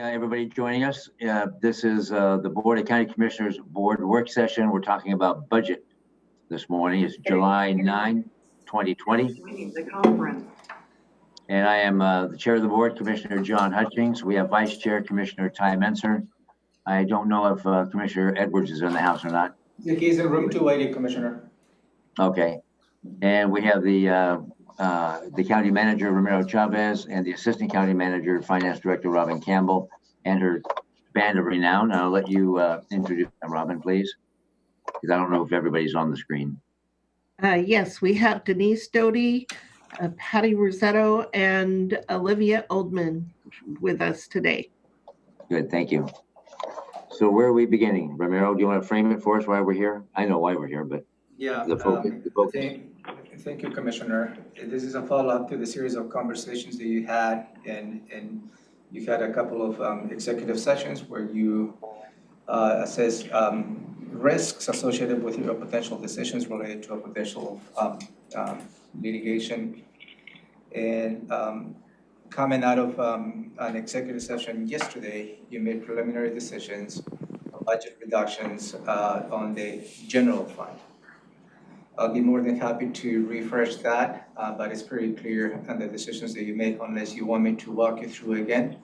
everybody joining us. This is the Board of County Commissioners Board work session. We're talking about budget this morning. It's July 9, 2020. The conference. And I am the chair of the board, Commissioner John Hutchings. We have Vice Chair Commissioner Ty Menser. I don't know if Commissioner Edwards is in the house or not. He's in room 280, Commissioner. Okay. And we have the county manager, Ramiro Chavez, and the assistant county manager, finance director, Robin Campbell, and her band of renown. I'll let you introduce them, Robin, please, because I don't know if everybody's on the screen. Yes, we have Denise Doty, Patty Rosetto, and Olivia Oldman with us today. Good, thank you. So where are we beginning? Ramiro, do you want to frame it for us why we're here? I know why we're here, but yeah, the focus. Thank you, Commissioner. This is a follow-up to the series of conversations that you had, and you've had a couple of executive sessions where you assess risks associated with your potential decisions related to a potential litigation. And coming out of an executive session yesterday, you made preliminary decisions, budget reductions on the general fund. I'll be more than happy to refresh that, but it's pretty clear on the decisions that you make, unless you want me to walk you through again.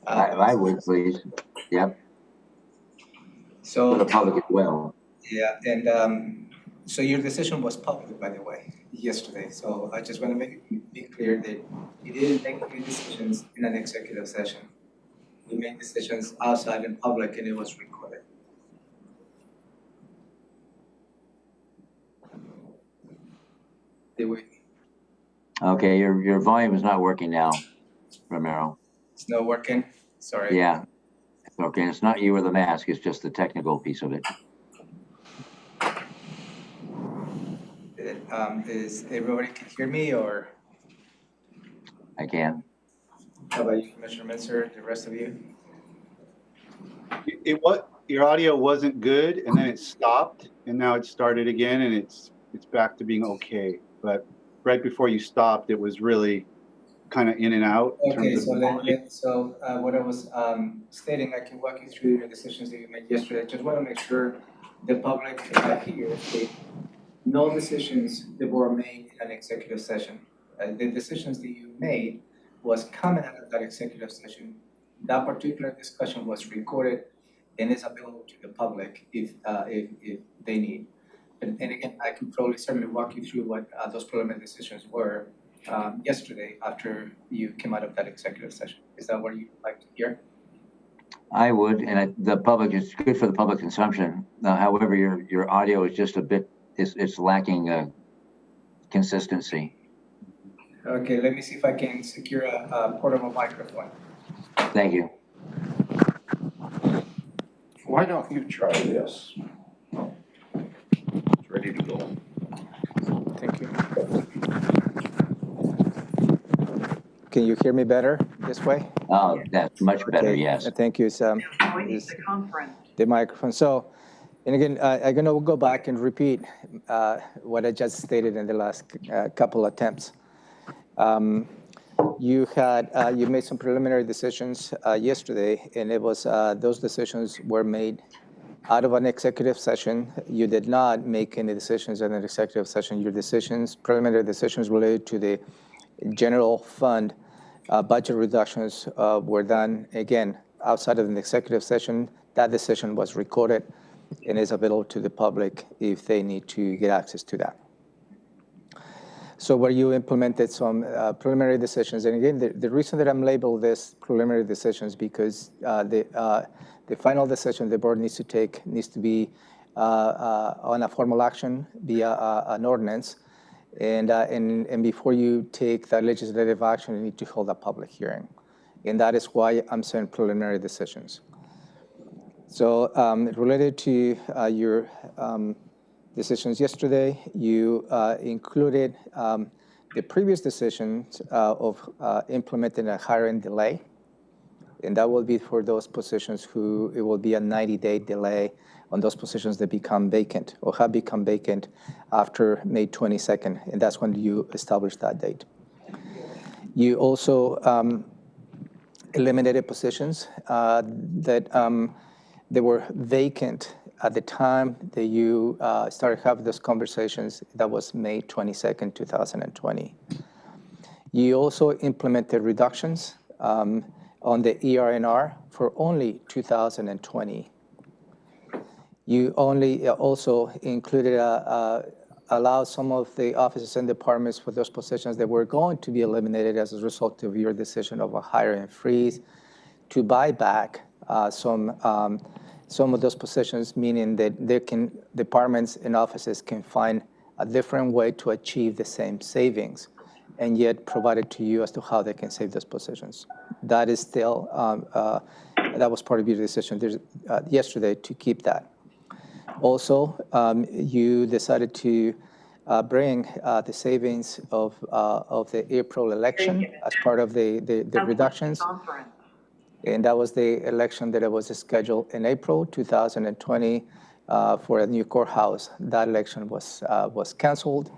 I would, please. Yep. So for the public as well. Yeah, and so your decision was public, by the way, yesterday. So I just want to make it be clear that you didn't make any decisions in an executive session. You made decisions outside in public, and it was recorded. Okay, your volume is not working now, Ramiro. It's not working? Sorry. Yeah. Okay, it's not you or the mask, it's just the technical piece of it. Is everybody can hear me, or? I can. How about you, Commissioner Menser, the rest of you? Your audio wasn't good, and then it stopped, and now it started again, and it's back to being okay. But right before you stopped, it was really kind of in and out. Okay, so what I was stating, I can walk you through the decisions that you made yesterday. I just want to make sure the public hears that no decisions that were made in an executive session. The decisions that you made was coming out of that executive session. That particular discussion was recorded and is available to the public if they need. And again, I can probably certainly walk you through what those preliminary decisions were yesterday after you came out of that executive session. Is that what you'd like to hear? I would, and the public, it's good for the public consumption. However, your audio is just a bit, it's lacking consistency. Okay, let me see if I can secure a portable microphone. Thank you. Why don't you try this? It's ready to go. Thank you. Can you hear me better this way? Oh, that's much better, Okay. yes. Thank you, Sam. The conference. The microphone. So, and again, I'm going to go back and repeat what I just stated in the last couple attempts. You made some preliminary decisions yesterday, and it was those decisions were made out of an executive session. You did not make any decisions in an executive session. Your preliminary decisions related to the general fund budget reductions were done, again, outside of an executive session. That decision was recorded and is available to the public if they need to get access to that. So where you implemented some preliminary decisions, and again, the reason that I'm labeled this preliminary decisions because the final decision the board needs to take needs to be on a formal action via an ordinance, and before you take that legislative action, you need to hold a public hearing, and that is why I'm saying preliminary decisions. So related to your decisions yesterday, you included the previous decisions of implementing a hiring delay, and that will be for those positions who it will be a 90-day delay on those positions that become vacant or have become vacant after May 22nd, and that's when you establish that date. You also eliminated positions that they were vacant at the time that you started having those conversations. That was May 22nd, 2020. You also implemented reductions on the ER&R for only 2020. You only also included allow some of the offices and departments for those positions that were going to be eliminated as a result of your decision of a hiring freeze to buy back some of those positions, meaning that departments and offices can find a different way to achieve the same savings and yet provide it to you as to how they can save those positions. That is still, that was part of your decision yesterday to keep that. Also, you decided to bring the savings of the April election as part of the reductions. And that was the election that was scheduled in April 2020 for a new courthouse. That election was canceled,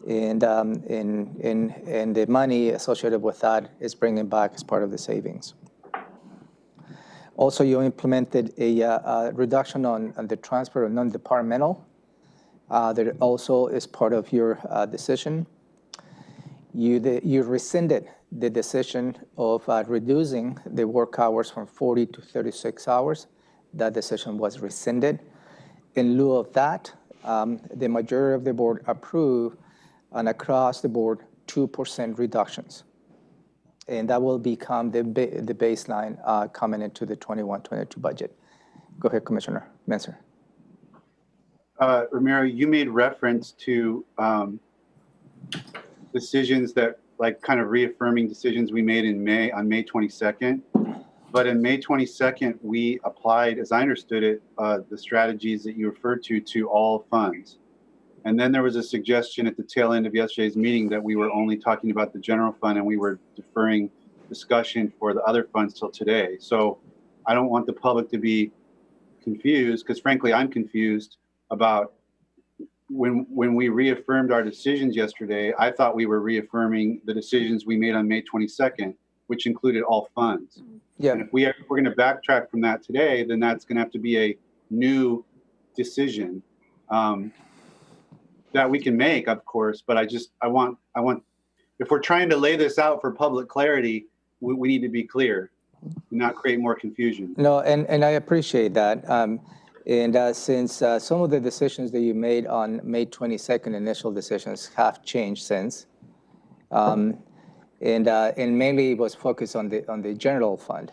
and the money associated with that is bringing back as part of the savings. Also, you implemented a reduction on the transfer of non-departmental. That also is part of your decision. You rescinded the decision of reducing the work hours from 40 to 36 hours. That decision was rescinded. In lieu of that, the majority of the board approved an across-the-board 2% reductions. And that will become the baseline coming into the 21-22 budget. Go ahead, Commissioner Menser. Ramiro, you made reference to decisions that, like, kind of reaffirming decisions we made in May, on May 22nd. But in May 22nd, we applied, as I understood it, the strategies that you referred to all funds. And then there was a suggestion at the tail end of yesterday's meeting that we were only talking about the general fund and we were deferring discussion for the other funds till today. So I don't want the public to be confused, because frankly, I'm confused about when we reaffirmed our decisions yesterday. I thought we were reaffirming the decisions we made on May 22nd, which included all funds. Yeah. And if we're going to backtrack from that today, then that's going to have to be a new decision. That we can make, of course, but I want, if we're trying to lay this out for public clarity, we need to be clear and not create more confusion. No, and I appreciate that. Since some of the decisions that you made on May 22nd, initial decisions, have changed since, and mainly it was focused on the general fund,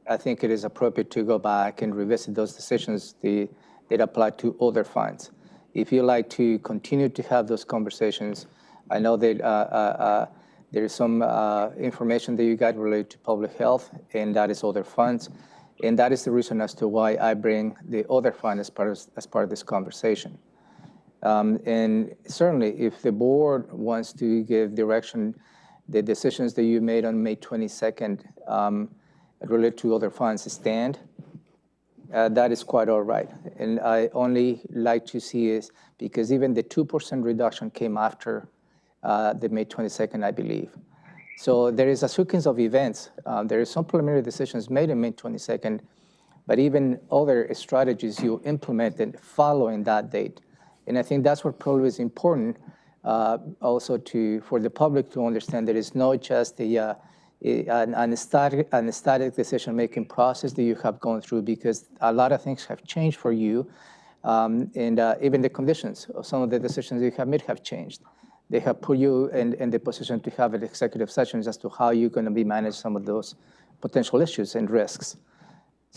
I think it is appropriate to go back and revisit those decisions that apply to other funds. If you like to continue to have those conversations, I know that there is some information that you got related to public health, and that is other funds. And that is the reason as to why I bring the other fund as part of this conversation. And certainly, if the board wants to give direction, the decisions that you made on May 22nd related to other funds stand. That is quite all right. And I only like to see is because even the 2% reduction came after the May 22nd, I believe. So there is a sequence of events. There is some preliminary decisions made on May 22nd, but even other strategies you implemented following that date. And I think that's what probably is important also for the public to understand that it's not just an static decision-making process that you have gone through, because a lot of things have changed for you, and even the conditions of some of the decisions you have made have changed. They have put you in the position to have an executive sessions as to how you're going to be manage some of those potential issues and risks.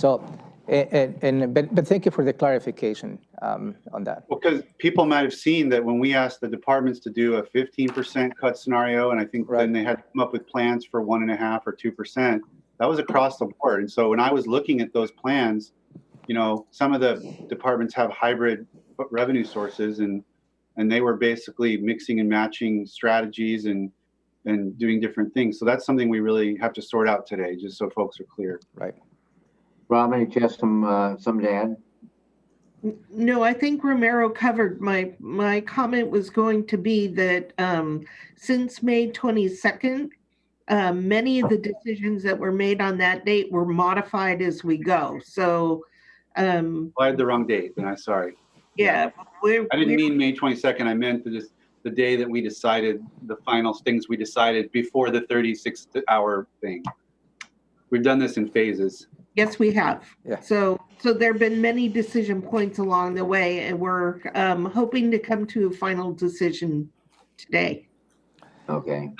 So, but thank you for the clarification on that. Well, because people might have seen that when we asked the departments to do a 15% cut scenario, and I think then they had to come up with plans for 1.5% or 2%, that was across the board. And so when I was looking at those plans, you know, some of the departments have hybrid revenue sources, and they were basically mixing and matching strategies and doing different things. So that's something we really have to sort out today, just so folks are clear. Right. Robin, you have some to add? No, I think Romero covered. My comment was going to be that since May 22nd, many of the decisions that were made on that date were modified as we go. So, I had the wrong date, then I'm sorry. yeah, I didn't mean May 22nd. I meant the day that we decided the final things we decided before the 36-hour thing. We've done this in phases. yes, we have. Yeah. So there have been many decision points along the way, and we're hoping to come to a final decision today. Okay.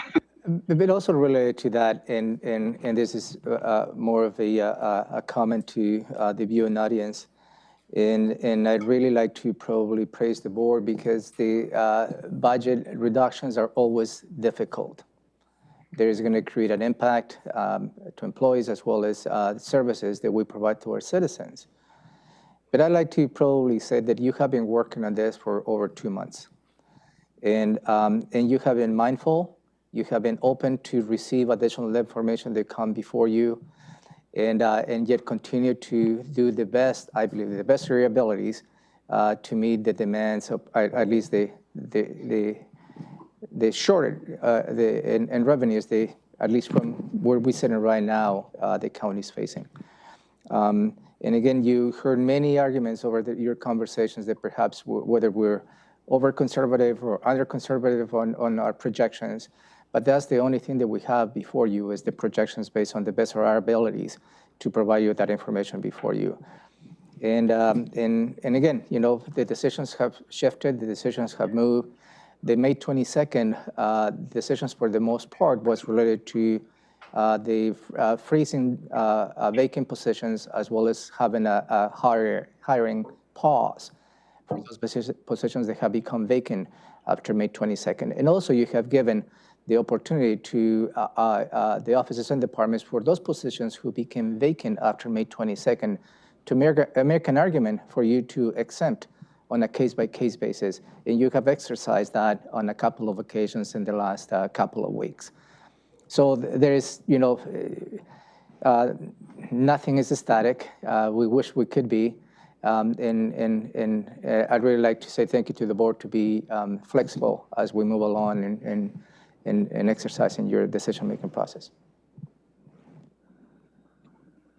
But also related to that, and this is more of a comment to the viewing audience, and I'd really like to probably praise the board because the budget reductions are always difficult. There is going to create an impact to employees as well as services that we provide to our citizens. But I'd like to probably say that you have been working on this for over 2 months, and you have been mindful. You have been open to receive additional information that come before you, and yet continue to do the best, I believe, the best of your abilities to meet the demands of at least the shorted and revenues, at least from where we're sitting right now, the county is facing. And again, you heard many arguments over your conversations that perhaps whether we're over conservative or under conservative on our projections, but that's the only thing that we have before you is the projections based on the best of our abilities to provide you that information before you. And again, you know, the decisions have shifted, the decisions have moved. The May 22nd decisions for the most part was related to the freezing vacant positions as well as having a hiring pause for those positions that have become vacant after May 22nd. And also you have given the opportunity to the offices and departments for those positions who became vacant after May 22nd to make an argument for you to exempt on a case-by-case basis. And you have exercised that on a couple of occasions in the last couple of weeks. So there is, you know, nothing is static. We wish we could be. And I'd really like to say thank you to the board to be flexible as we move along and exercising your decision-making process.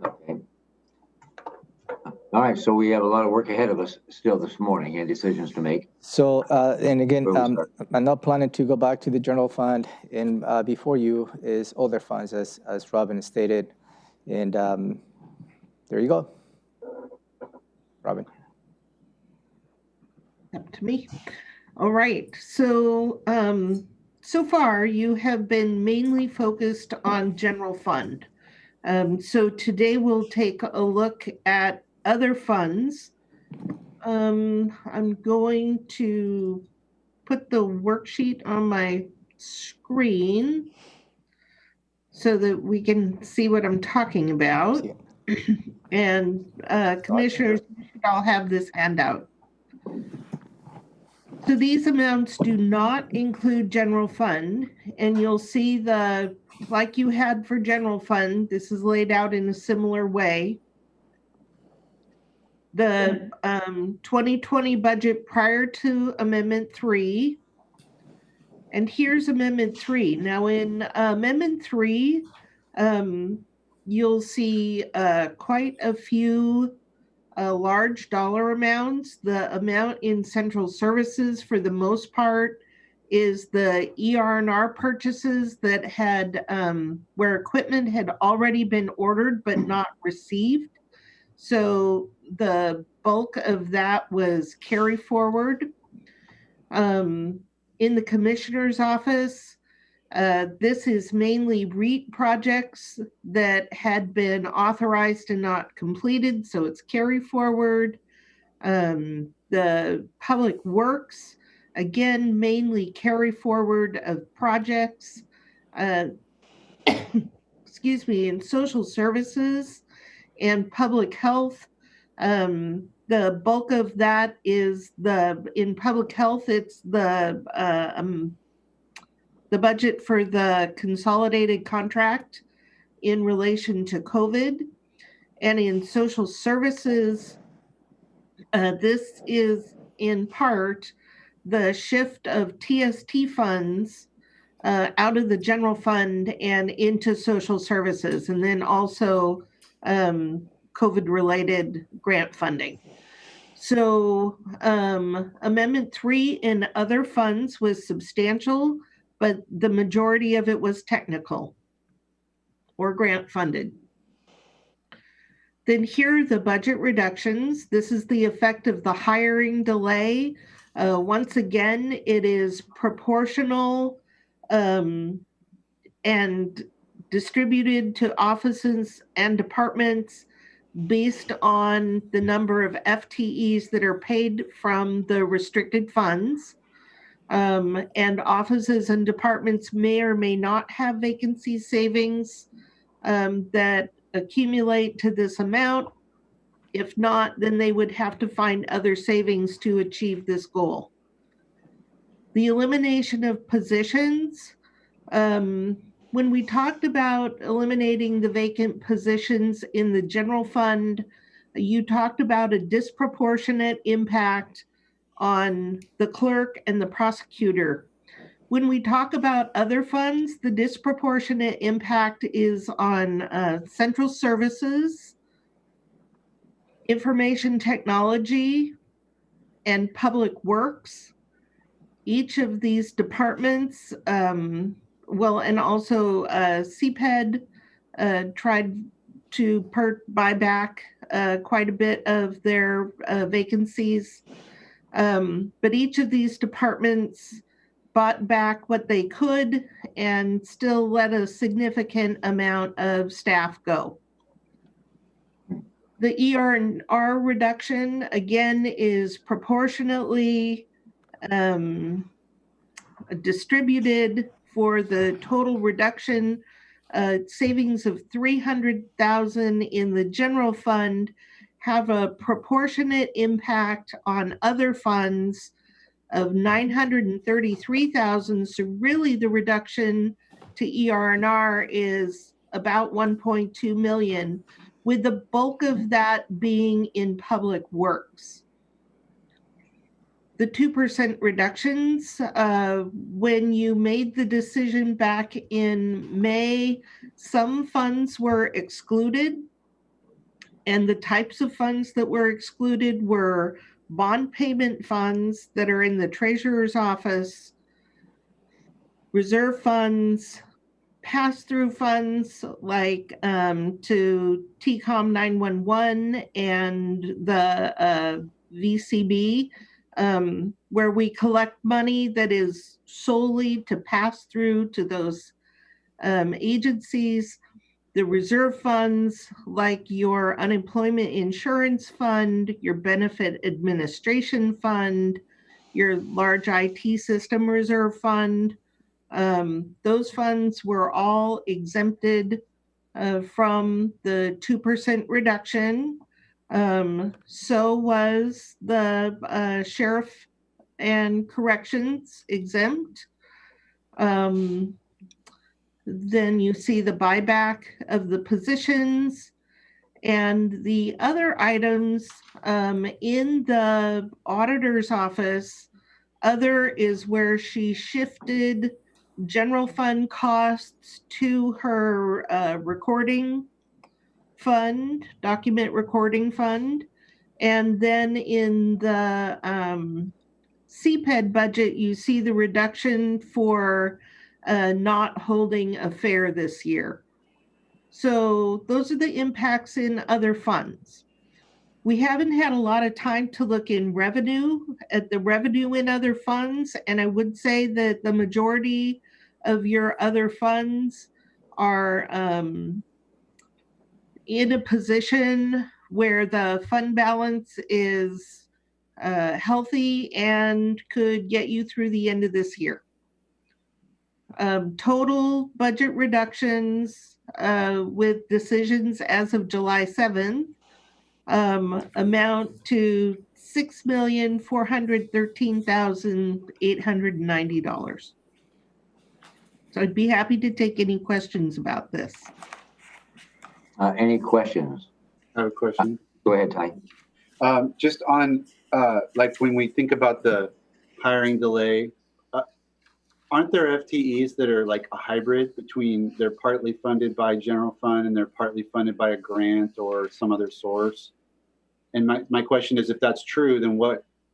Okay. All right, so we have a lot of work ahead of us still this morning and decisions to make. So, and again, Where we start. I'm not planning to go back to the general fund, and before you is other funds, as Robin stated, and there you go. Robin. Up to me. All right. So, so far you have been mainly focused on general fund. So today we'll take a look at other funds. I'm going to put the worksheet on my screen so that we can see what I'm talking about. And commissioners, you should all have this handout. So these amounts do not include general fund, and you'll see like you had for general fund, this is laid out in a similar way. The 2020 budget prior to Amendment 3. And here's Amendment 3. Now in Amendment 3, you'll see quite a few large dollar amounts. The amount in central services for the most part is the ER&R purchases that had where equipment had already been ordered but not received. So the bulk of that was carry forward. In the commissioner's office, this is mainly REIT projects that had been authorized and not completed, so it's carry forward. The public works, again, mainly carry forward of projects. Excuse me, in social services and public health, the bulk of that is in public health, it's the budget for the consolidated contract in relation to COVID. And in social services, this is in part the shift of TST funds out of the general fund and into social services, and then also COVID-related grant funding. So Amendment 3 in other funds was substantial, but the majority of it was technical or grant funded. Then here are the budget reductions. This is the effect of the hiring delay. Once again, it is proportional and distributed to offices and departments based on the number of FTEs that are paid from the restricted funds. And offices and departments may or may not have vacancy savings that accumulate to this amount. If not, then they would have to find other savings to achieve this goal. The elimination of positions. When we talked about eliminating the vacant positions in the general fund, you talked about a disproportionate impact on the clerk and the prosecutor. When we talk about other funds, the disproportionate impact is on central services, information technology, and public works. Each of these departments, and also CPED tried to buy back quite a bit of their vacancies. But each of these departments bought back what they could and still let a significant amount of staff go. The ER&R reduction, again, is proportionately distributed for the total reduction, savings of $300,000 in the general fund have a proportionate impact on other funds of $933,000. So really the reduction to ER&R is about 1.2 million, with the bulk of that being in public works. The 2% reductions, when you made the decision back in May, some funds were excluded. And the types of funds that were excluded were bond payment funds that are in the treasurer's office, reserve funds, pass-through funds like to TCOM 911 and the VCB, where we collect money that is solely to pass through to those agencies. The reserve funds like your unemployment insurance fund, your benefit administration fund, your large IT system reserve fund, those funds were all exempted from the 2% reduction. So was the sheriff and corrections exempt. Then you see the buyback of the positions and the other items in the auditor's office. Other is where she shifted general fund costs to her recording fund, document recording fund. And then in the CPED budget, you see the reduction for not holding a fair this year. So those are the impacts in other funds. We haven't had a lot of time to look in revenue, at the revenue in other funds, and I would say that the majority of your other funds are in a position where the fund balance is healthy and could get you through the end of this year. Total budget reductions with decisions as of July 7th amount to $6,413,890. So I'd be happy to take any questions about this. Any questions? I have a question. Go ahead, Ty. Just on, like when we think about the hiring delay, aren't there FTEs that are like a hybrid between they're partly funded by general fund and they're partly funded by a grant or some other source? And my question is, if that's true, then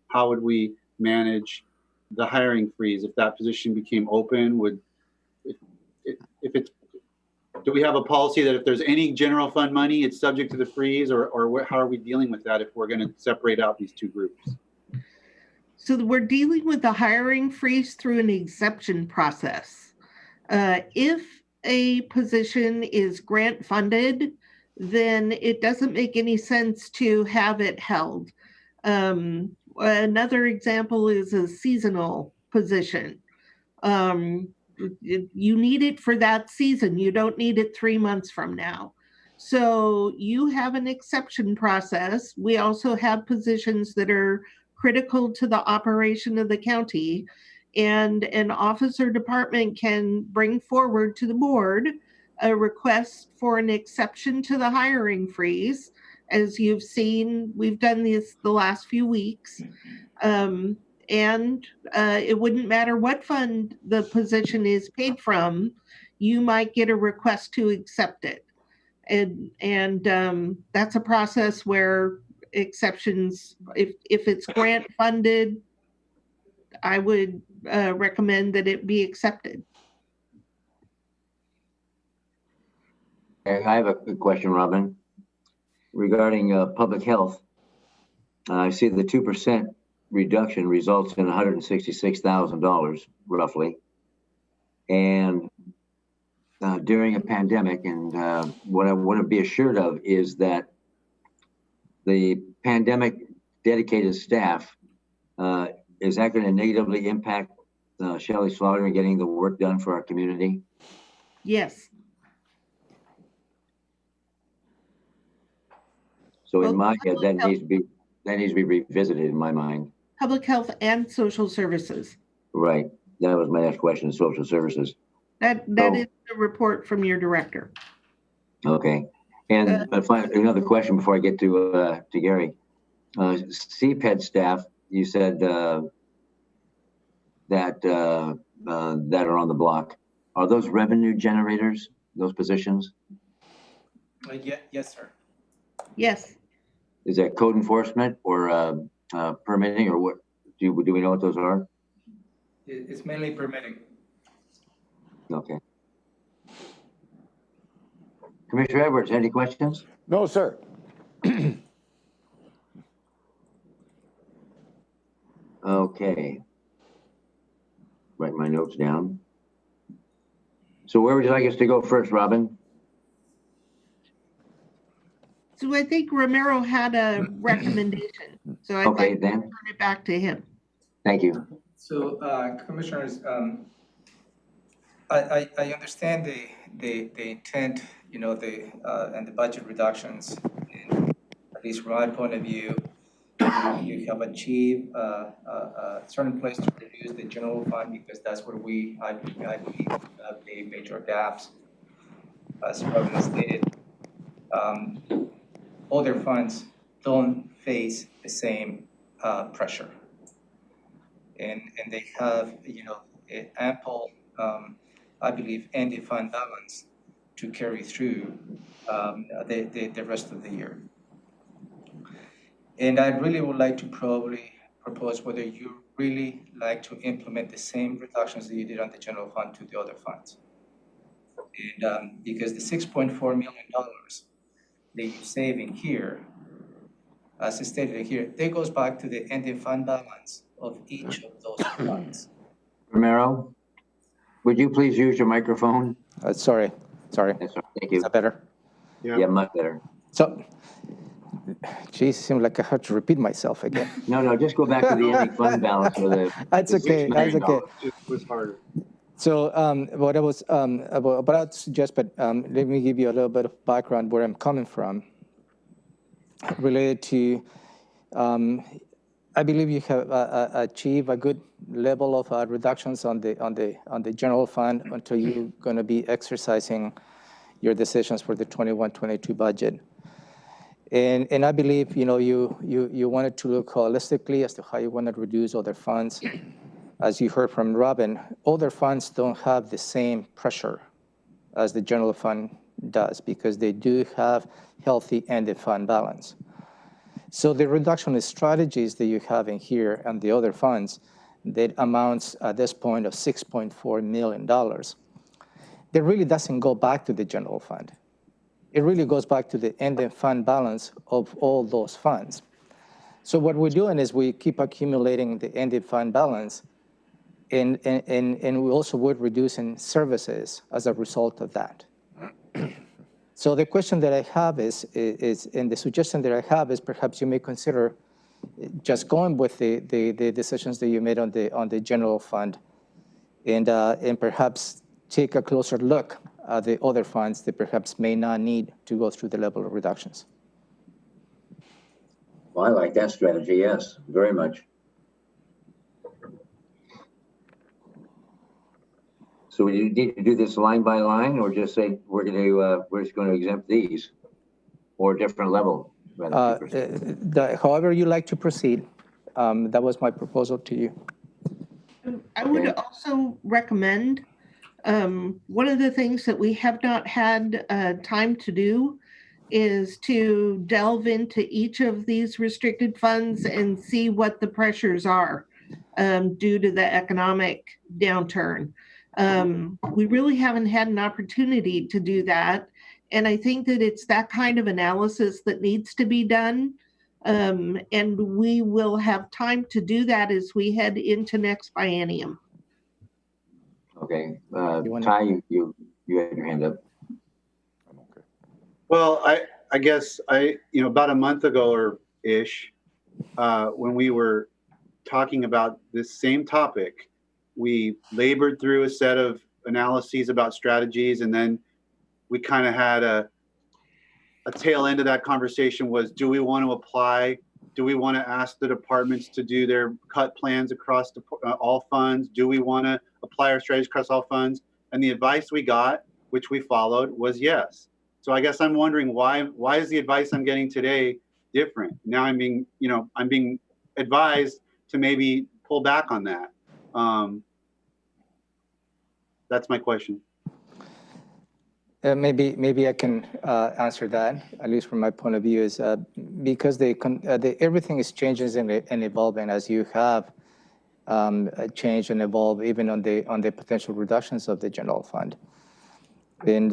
how would we manage the hiring freeze if that position became open? If it's, do we have a policy that if there's any general fund money, it's subject to the freeze, or how are we dealing with that if we're going to separate out these two groups? So we're dealing with the hiring freeze through an exception process. If a position is grant funded, then it doesn't make any sense to have it held. Another example is a seasonal position. You need it for that season. You don't need it 3 months from now. So you have an exception process. We also have positions that are critical to the operation of the county, and an office or department can bring forward to the board a request for an exception to the hiring freeze. As you've seen, we've done this the last few weeks. And it wouldn't matter what fund the position is paid from, you might get a request to accept it. And that's a process where exceptions, if it's grant funded, I would recommend that it be accepted. I have a good question, Robin, regarding public health. I see the 2% reduction results in $166,000 roughly. And during a pandemic, and what I want to be assured of is that the pandemic dedicated staff, is that going to negatively impact Shelley Slaughter in getting the work done for our community? Yes. So in my head, that needs to be revisited in my mind. Public health and social services. Right. That was my next question, social services. That is the report from your director. Okay. And another question before I get to Gary. CPED staff, you said that are on the block. Are those revenue generators, those positions? Yes, sir. Yes. Is that code enforcement or permitting, or what? Do we know what those are? It's mainly permitting. Okay. Commissioner Edwards, any questions? No, sir. Okay. Write my notes down. So where would you like us to go first, Robin? So I think Romero had a recommendation. So I Okay, think then. turn it back to him. Thank you. So, commissioners, I understand the intent, and the budget reductions. And at least from my point of view, you have achieved a certain place to reduce the general fund, because that's where I believe have the major gaps. As Robin stated, other funds don't face the same pressure. And they have, ample, I believe, ending fund balance to carry through the rest of the year. And I really would like to probably propose whether you really like to implement the same reductions that you did on the general fund to the other funds. And because the $6.4 million that you're saving here, as stated here, that goes back to the ending fund balance of each of those funds. Romero, would you please use your microphone? Sorry. Yes, sir. Thank you. Is that better? Yeah, much better. So, geez, it seems like I have to repeat myself again. No, just go back to the ending fund balance with the. That's okay. That's okay. It was harder. So, what I was about to suggest, but let me give you a little bit of background where I'm coming from, related to. I believe you have achieved a good level of reductions on the general fund until you're going to be exercising your decisions for the 21-22 budget. And I believe you wanted to look holistically as to how you want to reduce other funds. as you heard from Robin, other funds don't have the same pressure as the general fund does because they do have healthy ended fund balance. So the reduction in strategies that you have in here and the other funds that amounts at this point of $6.4 million, that really doesn't go back to the general fund. It really goes back to the ending fund balance of all those funds. So what we're doing is we keep accumulating the ending fund balance, and we also would reduce in services as a result of that. So the question that I have is, and the suggestion that I have is perhaps you may consider just going with the decisions that you made on the general fund, and perhaps take a closer look at the other funds that perhaps may not need to go through the level of reductions. Well, I like that strategy, yes, very much. So we need to do this line by line, or just say we're just going to exempt these, or different level? However you like to proceed, that was my proposal to you. I would also recommend, one of the things that we have not had time to do is to delve into each of these restricted funds and see what the pressures are due to the economic downturn. We really haven't had an opportunity to do that. And I think that it's that kind of analysis that needs to be done. And we will have time to do that as we head into next biennium. Okay, Ty, you had your hand up. Well, I guess about a month ago or ish, when we were talking about this same topic, we labored through a set of analyses about strategies, and then we kind of had a tail end of that conversation was, do we want to apply? Do we want to ask the departments to do their cut plans across all funds? Do we want to apply our strategies across all funds? And the advice we got, which we followed, was yes. So I guess I'm wondering why is the advice I'm getting today different? Now I'm being advised to maybe pull back on that. That's my question. Maybe I can answer that, at least from my point of view, is because everything is changing and evolving as you have changed and evolved even on the potential reductions of the general fund. And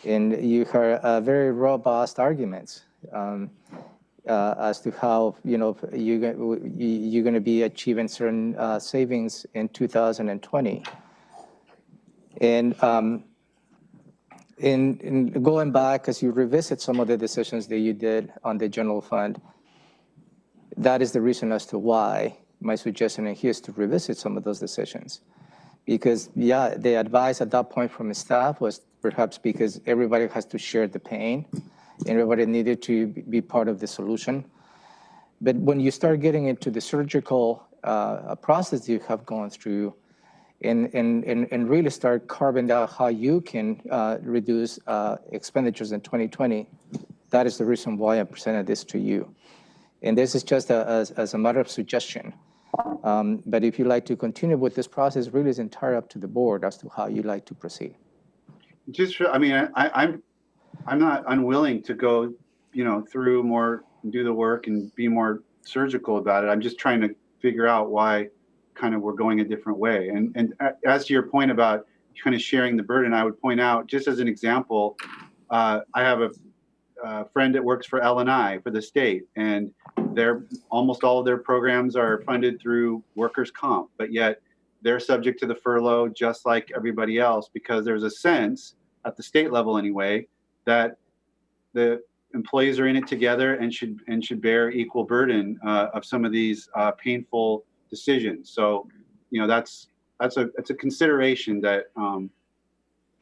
you heard very robust arguments as to how you're going to be achieving certain savings in 2020. And in going back, as you revisit some of the decisions that you did on the general fund, that is the reason as to why my suggestion here is to revisit some of those decisions. Because, yeah, the advice at that point from the staff was perhaps because everybody has to share the pain, everybody needed to be part of the solution. But when you start getting into the surgical process you have gone through, and really start carving out how you can reduce expenditures in 2020, that is the reason why I presented this to you. And this is just as a matter of suggestion. But if you like to continue with this process, really is entirely up to the board as to how you like to proceed. I'm not unwilling to go, through more, do the work and be more surgical about it. I'm just trying to figure out why kind of we're going a different way. And as to your point about kind of sharing the burden, I would point out, just as an example, I have a friend that works for L&I for the state, and almost all of their programs are funded through workers' comp, but yet they're subject to the furlough just like everybody else, because there's a sense at the state level anyway that the employees are in it together and should bear equal burden of some of these painful decisions. So, that's a consideration that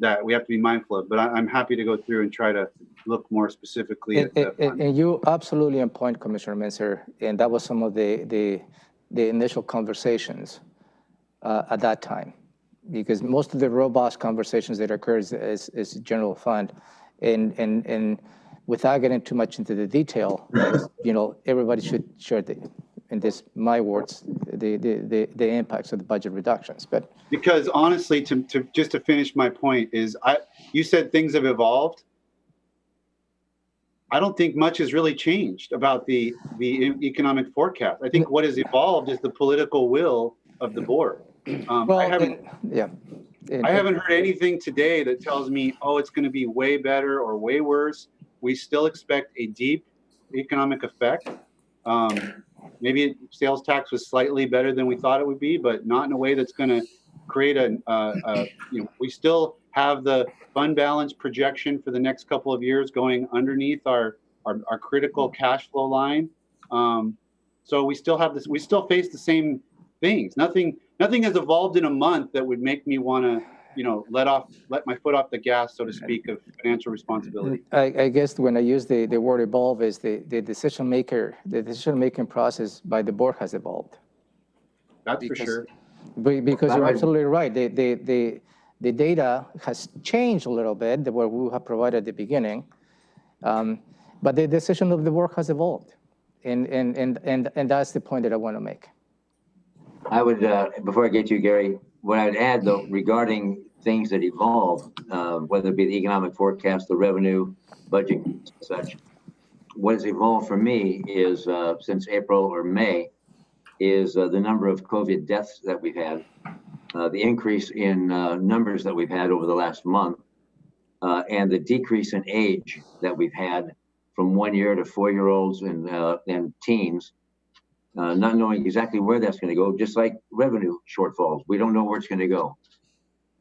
that we have to be mindful of. But I'm happy to go through and try to look more specifically at the and you absolutely on point, Commissioner Menser, and that was some of the initial conversations at that time, because most of the robust conversations that occurs is general fund, and without getting too much into the detail, everybody should share in this, my words, the impacts of the budget reductions. But Because honestly, to just to finish my point is, you said things have evolved. I don't think much has really changed about the economic forecast. I think what has evolved is the political will of the board. I haven't heard anything today that tells me, oh, it's going to be way better or way worse. We still expect a deep economic effect. Maybe sales tax was slightly better than we thought it would be, but not in a way that's going to create we still have the fund balance projection for the next couple of years going underneath our critical cash flow line. So we still have this, we still face the same things. Nothing has evolved in a month that would make me want to, let my foot off the gas, so to speak, of financial responsibility. I guess when I use the word evolve is the decision-making process by the board has evolved. That's for sure. Because you're absolutely right. The data has changed a little bit, what we have provided at the beginning, but the decision of the board has evolved. And that's the point that I want to make. I would, before I get to you, Gary, what I'd add though, regarding things that evolve, whether it be the economic forecast, the revenue, budget, such, what has evolved for me is, since April or May, is the number of COVID deaths that we've had, the increase in numbers that we've had over the last month, and the decrease in age that we've had from 1 year to 4-year-olds and teens, not knowing exactly where that's going to go, just like revenue shortfalls. We don't know where it's going to go.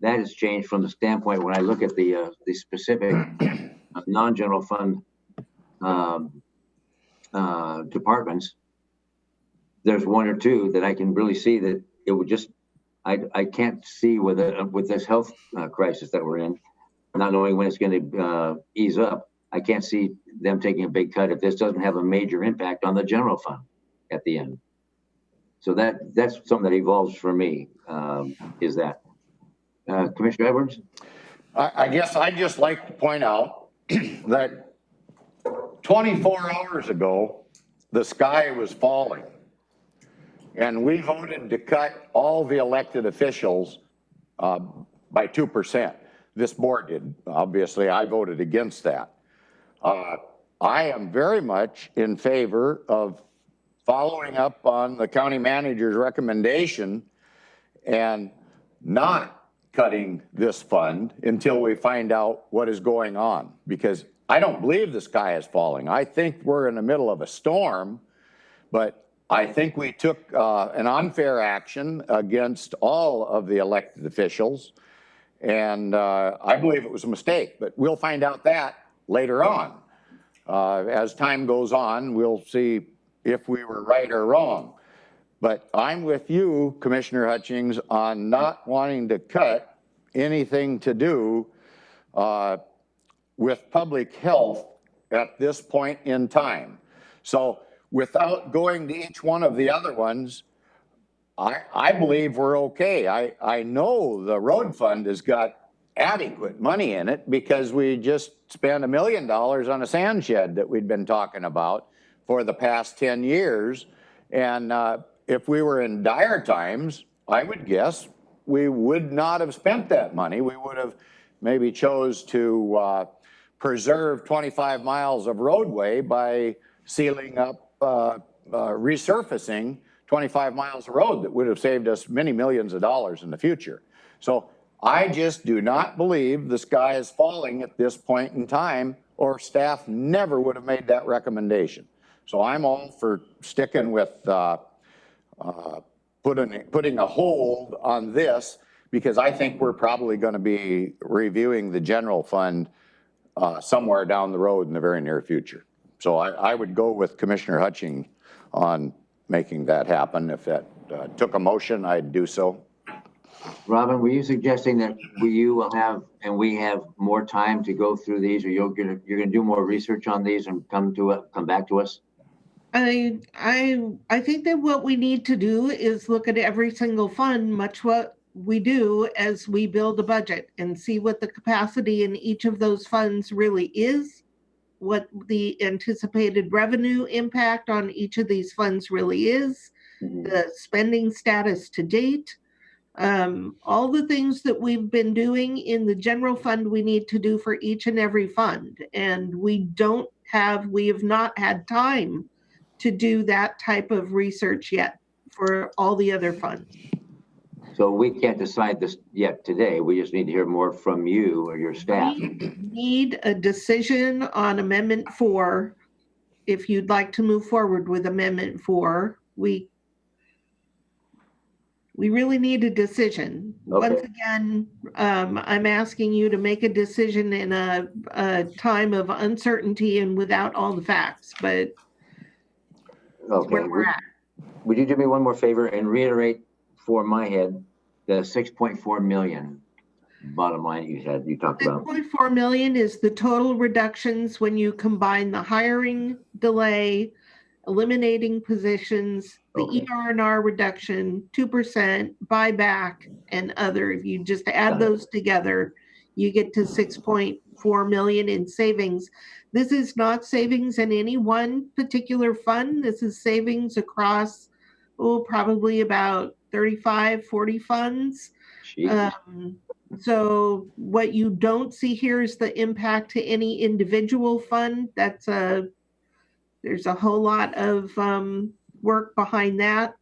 That has changed from the standpoint when I look at the specific non-general fund departments. There's one or two that I can really see that it would just, I can't see with this health crisis that we're in, not knowing when it's going to ease up, I can't see them taking a big cut if this doesn't have a major impact on the general fund at the end. So that's something that evolves for me, is that. Commissioner Edwards? I guess I'd just like to point out that 24 hours ago, the sky was falling. And we voted to cut all the elected officials by 2%. This board did. Obviously, I voted against that. I am very much in favor of following up on the county manager's recommendation and not cutting this fund until we find out what is going on, because I don't believe the sky is falling. I think we're in the middle of a storm, but I think we took an unfair action against all of the elected officials, and I believe it was a mistake, but we'll find out that later on. As time goes on, we'll see if we were right or wrong. But I'm with you, Commissioner Hutchings, on not wanting to cut anything to do with public health at this point in time. So without going to each one of the other ones, I believe we're okay. I know the road fund has got adequate money in it because we just spent $1 million on a sand shed that we'd been talking about for the past 10 years. And if we were in dire times, I would guess we would not have spent that money. We would have maybe chose to preserve 25 miles of roadway by sealing up, resurfacing 25 miles of road that would have saved us many millions of dollars in the future. So I just do not believe the sky is falling at this point in time, or staff never would have made that recommendation. So I'm all for sticking with putting a hold on this, because I think we're probably going to be reviewing the general fund somewhere down the road in the very near future. So I would go with Commissioner Hutchings on making that happen. If that took a motion, I'd do so. Robin, were you suggesting that you will have, and we have more time to go through these, or you're gonna do more research on these and come back to us? I think that what we need to do is look at every single fund, much what we do as we build a budget, and see what the capacity in each of those funds really is, what the anticipated revenue impact on each of these funds really is, the spending status to date, all the things that we've been doing in the general fund we need to do for each and every fund. And we have not had time to do that type of research yet for all the other funds. So we can't decide this yet today. We just need to hear more from you or your staff. We need a decision on Amendment 4. If you'd like to move forward with Amendment 4, we really need a decision. Okay. Once again, I'm asking you to make a decision in a time of uncertainty and without all the facts, but Okay. where we're at. Would you do me one more favor and reiterate for my head the 6.4 million bottom line you talked about? 6.4 million is the total reductions when you combine the hiring delay, eliminating positions, the Okay. ER&R reduction, 2%, buyback, and other. If you just add Got it. those together, you get to 6.4 million in savings. This is not savings in any one particular fund. This is savings across, probably about 35, 40 funds. Jesus. So what you don't see here is the impact to any individual fund. There's a whole lot of work behind that.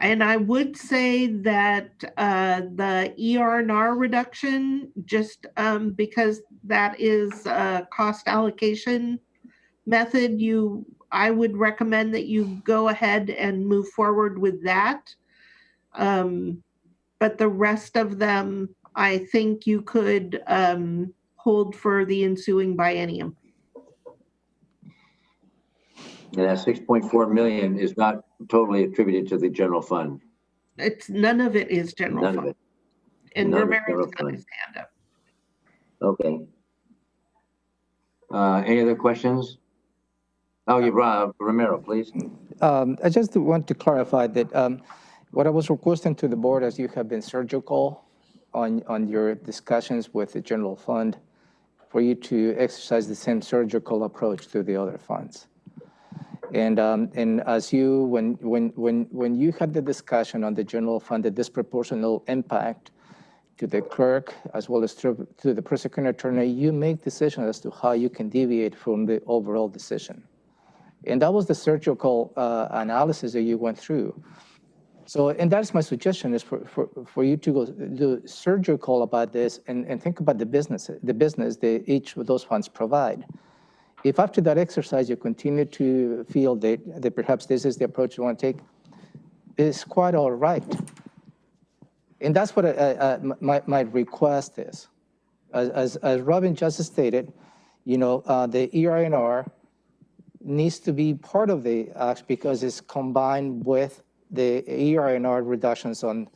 And I would say that the ER&R reduction, just because that is a cost allocation method, I would recommend that you go ahead and move forward with that. But the rest of them, I think you could hold for the ensuing biennium. And that 6.4 million is not totally attributed to the general fund. None of it is general None fund. of it. And None of Romero's general got fund. his hand up. Okay. Any other questions? Oh, you brought Romero, please. I just want to clarify that what I was requesting to the board, as you have been surgical on your discussions with the general fund, for you to exercise the same surgical approach to the other funds. And as you, when you had the discussion on the general fund, the disproportional impact to the clerk as well as to the prosecuting attorney, you make decisions as to how you can deviate from the overall decision. And that was the surgical analysis that you went through. So, and that's my suggestion, is for you to go do surgical about this and think about the business that each of those funds provide. If after that exercise you continue to feel that perhaps this is the approach you want to take, it's quite all right. And that's what my request is. As Robin just stated, you know, the ER&R needs to be part of the act because it's combined with the ER&R reductions on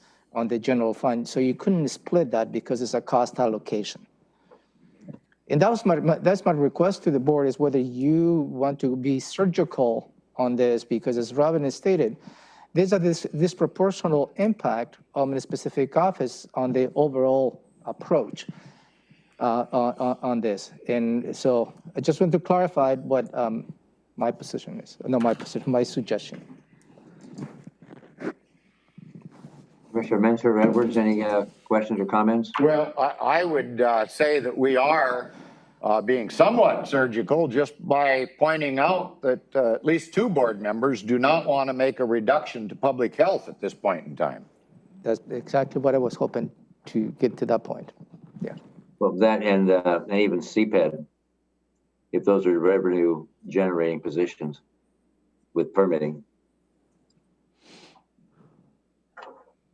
the general fund. So you couldn't split that because it's a cost allocation. And that's my request to the board, is whether you want to be surgical on this, because as Robin has stated, there's a disproportional impact on a specific office on the overall approach on this. And so I just want to clarify what my position is. No, my suggestion. Commissioner Mentor, Edwards, any questions or comments? Well, I would say that we are being somewhat surgical just by pointing out that at least 2 board members do not want to make a reduction to public health at this point in time. That's exactly what I was hoping to get to that point. Yeah. Well, that and even CPED, if those are revenue generating positions with permitting.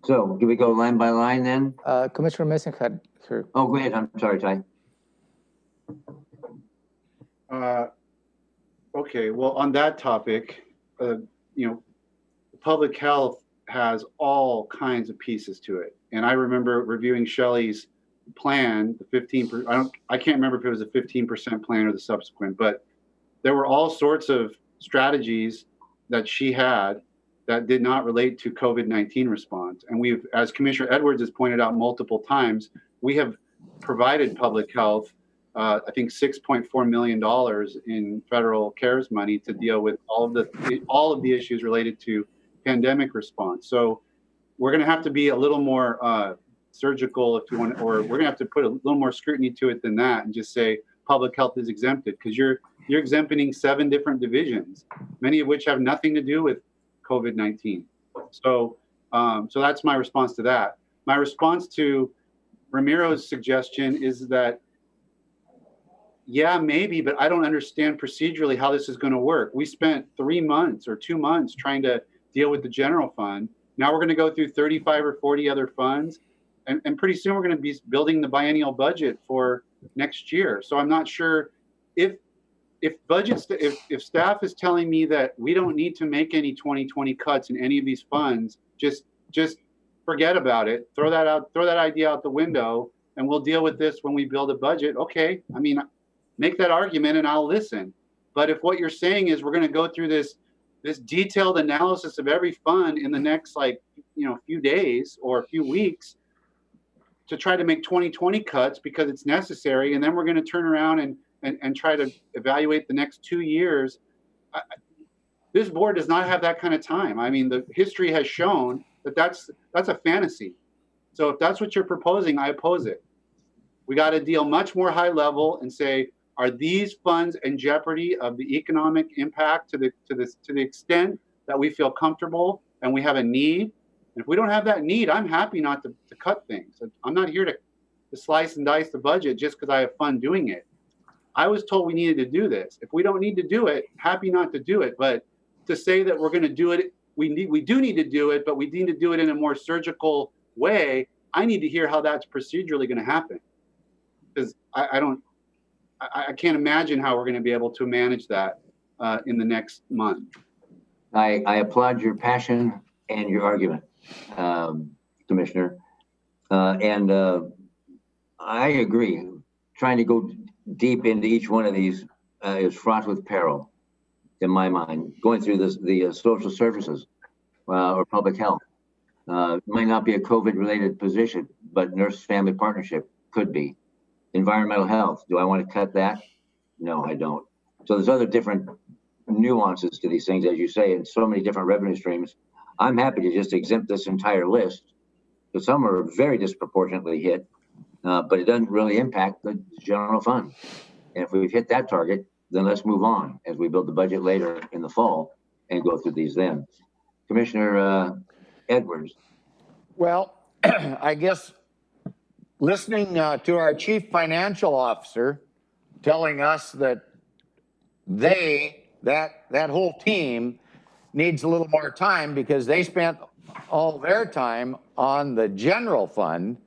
So do we go line by line then? Commissioner Mason had her. Oh, go ahead. I'm sorry, Ty. Okay, well, on that topic, you know, public health has all kinds of pieces to it. And I remember reviewing Shelley's plan, the 15%, I can't remember if it was a 15% plan or the subsequent, but there were all sorts of strategies that she had that did not relate to COVID-19 response. And we've, as Commissioner Edwards has pointed out multiple times, we have provided public health I think $6.4 million in federal CARES money to deal with all of the issues related to pandemic response. So we're going to have to be a little more surgical, if you want, or we're going to have to put a little more scrutiny to it than that, and just say public health is exempted, because you're exempting 7 different divisions, many of which have nothing to do with COVID-19. So that's my response to that. My response to Ramiro's suggestion is that, yeah, maybe, but I don't understand procedurally how this is going to work. We spent 3 months or 2 months trying to deal with the general fund. Now we're going to go through 35 or 40 other funds, and pretty soon we're going to be building the biennial budget for next year. So I'm not sure if staff is telling me that we don't need to make any 2020 cuts in any of these funds, just forget about it. Throw that idea out the window, and we'll deal with this when we build a budget. Okay, I mean, make that argument and I'll listen. But if what you're saying is we're going to go through this detailed analysis of every fund in the next few days or a few weeks to try to make 2020 cuts because it's necessary, and then we're going to turn around and try to evaluate the next 2 years, this board does not have that kind of time. I mean, the history has shown that that's a fantasy. So if that's what you're proposing, I oppose it. We got to deal much more high level and say, are these funds in jeopardy of the economic impact to the extent that we feel comfortable and we have a need? And if we don't have that need, I'm happy not to cut things. I'm not here to slice and dice the budget just because I have fun doing it. I was told we needed to do this. If we don't need to do it, happy not to do it. But to say that we're going to do it, we do need to do it, but we need to do it in a more surgical way. I need to hear how that's procedurally going to happen, because I can't imagine how we're going to be able to manage that in the next month. I applaud your passion and your argument, Commissioner. And I agree. Trying to go deep into each one of these is fraught with peril, in my mind. Going through the social services or public health might not be a COVID-related position, but nurse-family partnership could be. Environmental health, do I want to cut that? No, I don't. So there's other different nuances to these things, as you say, and so many different revenue streams. I'm happy to just exempt this entire list, because some are very disproportionately hit, but it doesn't really impact the general fund. And if we've hit that target, then let's move on as we build the budget later in the fall and go through these then. Commissioner Edwards. Well, I guess listening to our chief financial officer telling us that that whole team needs a little more time because they spent all their time on the general fund.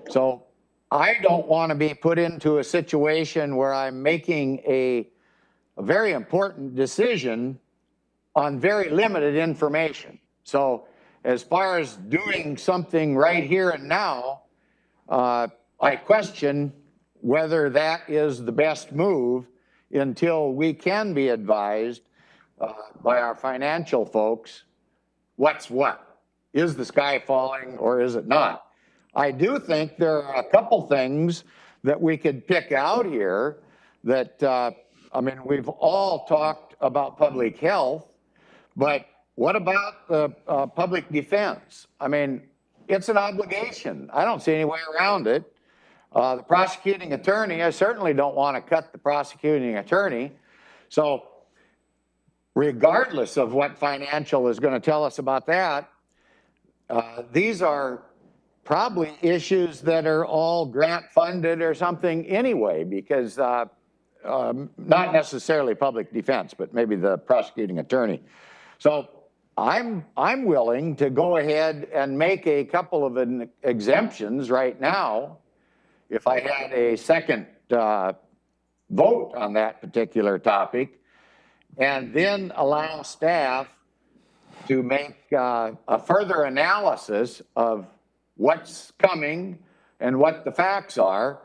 So I don't want to be put into a situation where I'm making a very important decision on very limited information. So as far as doing something right here and now, I question whether that is the best move until we can be advised by our financial folks what's what. Is the sky falling or is it not? I do think there are a couple things that we could pick out here that, I mean, we've all talked about public health, but what about the public defense? I mean, it's an obligation. I don't see any way around it. The prosecuting attorney, I certainly don't want to cut the prosecuting attorney. So regardless of what financial is going to tell us about that, these are probably issues that are all grant funded or something anyway, because not necessarily public defense, but maybe the prosecuting attorney. So I'm willing to go ahead and make a couple of exemptions right now if I had a second vote on that particular topic, and then allow staff to make a further analysis of what's coming and what the facts are,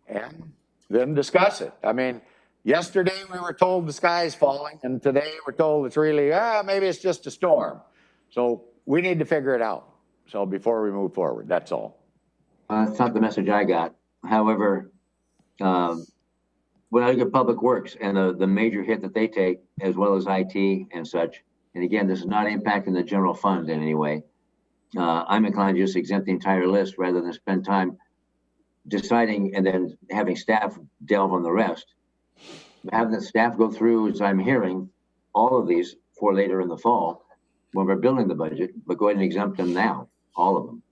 and then discuss it. I mean, yesterday we were told the sky's falling, and today we're told it's really, maybe it's just a storm. So we need to figure it out. So before we move forward, that's all. That's not the message I got. However, when I look at Public Works and the major hit that they take, as well as IT and such, and again, this is not impacting the general fund in any way. I'm inclined to just exempt the entire list rather than spend time deciding and then having staff delve on the rest. Have the staff go through, as I'm hearing, all of these for later in the fall when we're building the budget, but go ahead and exempt them now, all of them,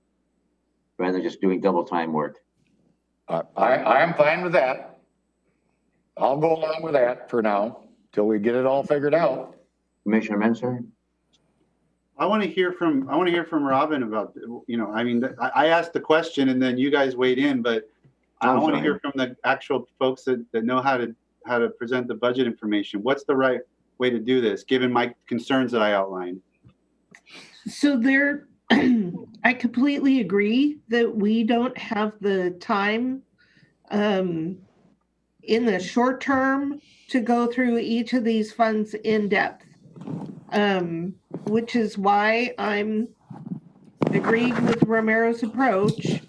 rather than just doing double time work. I'm fine with that. I'll go along with that for now, till we get it all figured out. Commissioner Menser? I want to hear from Robin about, I mean, I asked the question and then you guys weighed in, but I I'm want to sorry. hear from the actual folks that know how to present the budget information. What's the right way to do this, given my concerns that I outlined? So there, I completely agree that we don't have the time in the short term to go through each of these funds in depth, which is why I'm agreeing with Romero's approach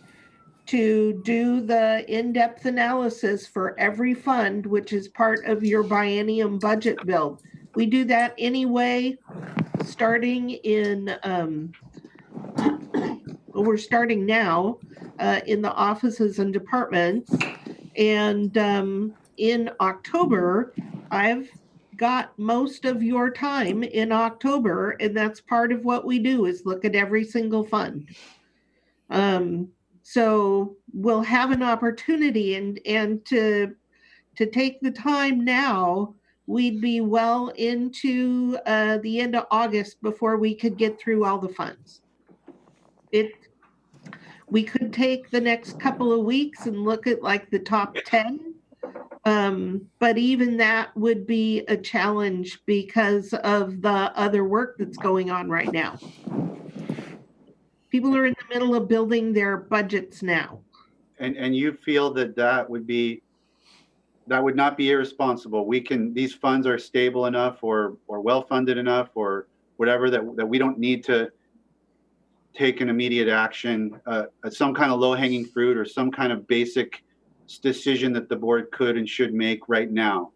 to do the in-depth analysis for every fund, which is part of your biennium budget build. We do that anyway, starting in, we're starting now in the offices and departments. And in October, I've got most of your time in October, and that's part of what we do is look at every single fund. So we'll have an opportunity and to take the time now, we'd be well into the end of August before we could get through all the funds. We could take the next couple of weeks and look at like the top 10. But even that would be a challenge because of the other work that's going on right now. People are in the middle of building their budgets now. And you feel that would not be irresponsible. These funds are stable enough or well-funded enough or whatever that we don't need to take an immediate action, some kind of low-hanging fruit or some kind of basic decision that the board could and should make right now.